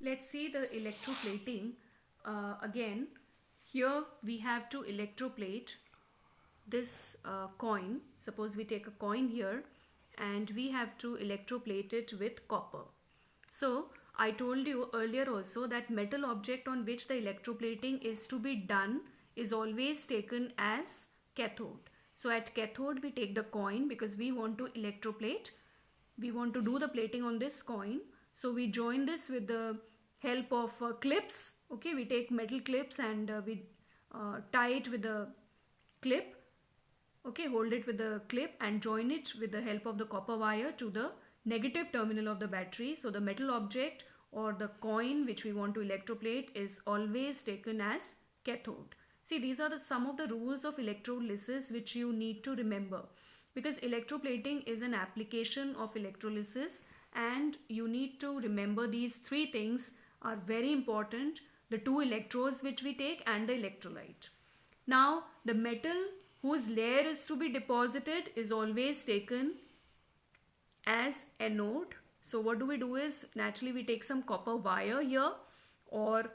Let's see the electroplating. Again, here we have to electroplate this coin. Suppose we take a coin here and we have to electroplate it with copper. So I told you earlier also that metal object on which the electroplating is to be done is always taken as cathode. So at cathode we take the coin because we want to electroplate. We want to do the plating on this coin. So we join this with the help of clips. Okay, we take metal clips and we tie it with a clip. Okay, hold it with the clip and join it with the help of the copper wire to the negative terminal of the battery. So the metal object or the coin which we want to electroplate is always taken as cathode. See, these are some of the rules of electrolysis which you need to remember, because electroplating is an application of electrolysis and you need to remember these three things are very important: the two electrodes which we take and the electrolyte. Now the metal whose layer is to be deposited is always taken as anode. So what do we do is, naturally we take some copper wire here, or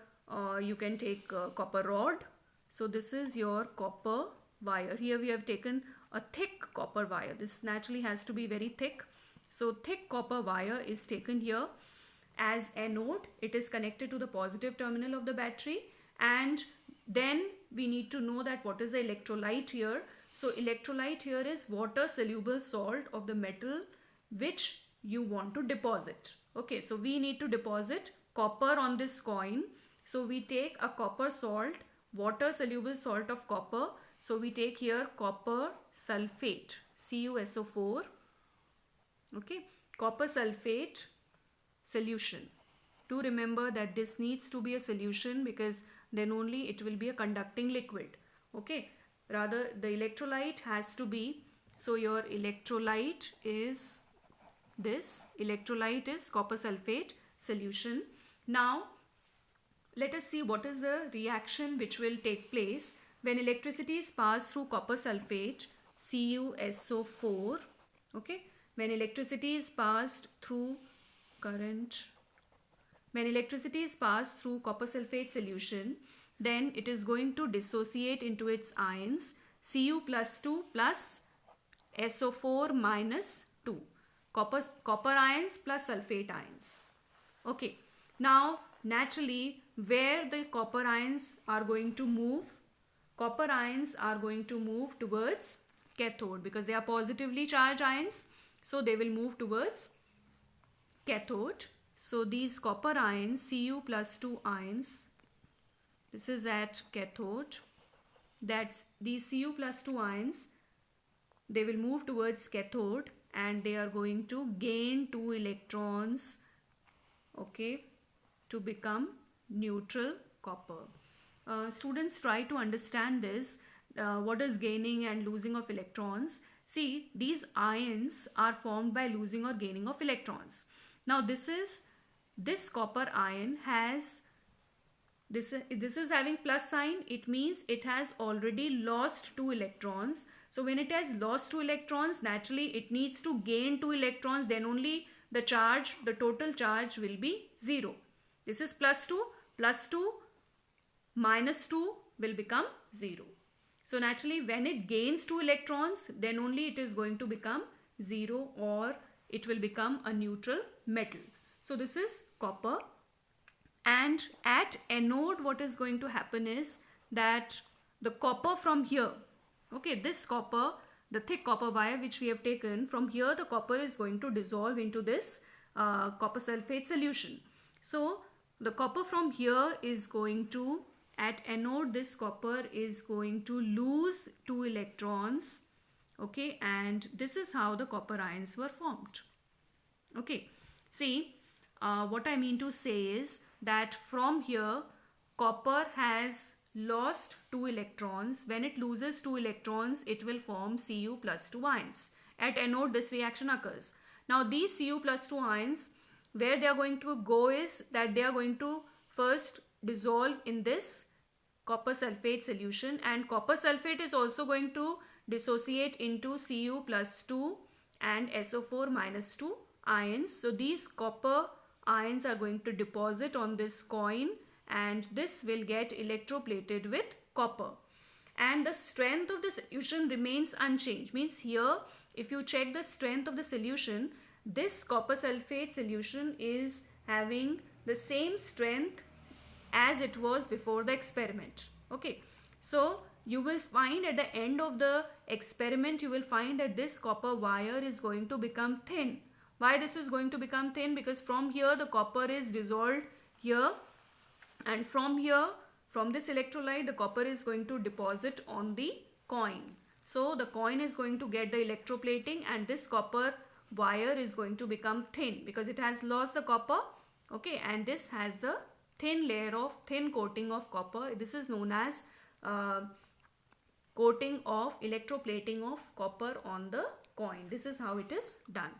you can take copper rod. So this is your copper wire. Here we have taken a thick copper wire. This naturally has to be very thick. So thick copper wire is taken here as anode. It is connected to the positive terminal of the battery, and then we need to know that what is the electrolyte here. So electrolyte here is water soluble salt of the metal which you want to deposit. Okay, so we need to deposit copper on this coin. So we take a copper salt, water soluble salt of copper. So we take here copper sulfate, CuSO4. Okay, copper sulfate solution. Do remember that this needs to be a solution, because then only it will be a conducting liquid. Okay, rather the electrolyte has to be, so your electrolyte is this. Electrolyte is copper sulfate solution. Now let us see what is the reaction which will take place when electricity is passed through copper sulfate, CuSO4. Okay, when electricity is passed through when electricity is passed through copper sulfate solution, then it is going to dissociate into its ions Cu plus 2 plus SO4 minus 2. Copper ions plus sulfate ions. Okay, now naturally where the copper ions are going to move, copper ions are going to move towards cathode because they are positively charged ions. So they will move towards cathode. So these copper ions, Cu plus 2 ions, this is at cathode. That's these Cu plus 2 ions, they will move towards cathode and they are going to gain 2 electrons, okay, to become neutral copper. Students, try to understand this. What is gaining and losing of electrons? See, these ions are formed by losing or gaining of electrons. Now this copper ion has this is having plus sign. It means it has already lost 2 electrons. So when it has lost 2 electrons, naturally it needs to gain 2 electrons, then only the total charge will be 0. This is plus 2 minus 2 will become 0. So naturally when it gains 2 electrons, then only it is going to become 0, or it will become a neutral metal. So this is copper. And at anode what is going to happen is that the copper from here, okay, this copper, the thick copper wire which we have taken from here, the copper is going to dissolve into this copper sulfate solution. So the copper from here is going to, at anode, this copper is going to lose 2 electrons. Okay, and this is how the copper ions were formed. Okay, see, what I mean to say is that from here copper has lost 2 electrons. When it loses 2 electrons, it will form Cu plus 2 ions. At anode this reaction occurs. Now these Cu plus 2 ions, where they are going to go is that they are going to first dissolve in this copper sulfate solution, and copper sulfate is also going to dissociate into Cu plus 2 and SO4 minus 2 ions. So these copper ions are going to deposit on this coin, and this will get electroplated with copper. And the strength of the solution remains unchanged. Means here, if you check the strength of the solution, this copper sulfate solution is having the same strength as it was before the experiment. Okay, so you will find at the end of the experiment, you will find that this copper wire is going to become thin. Why this is going to become thin? Because from here the copper is dissolved here, and from here, from this electrolyte, the copper is going to deposit on the coin. So the coin is going to get the electroplating, and this copper wire is going to become thin because it has lost the copper. Okay, and this has a thin coating of copper. This is known as coating of electroplating of copper on the coin. This is how it is done.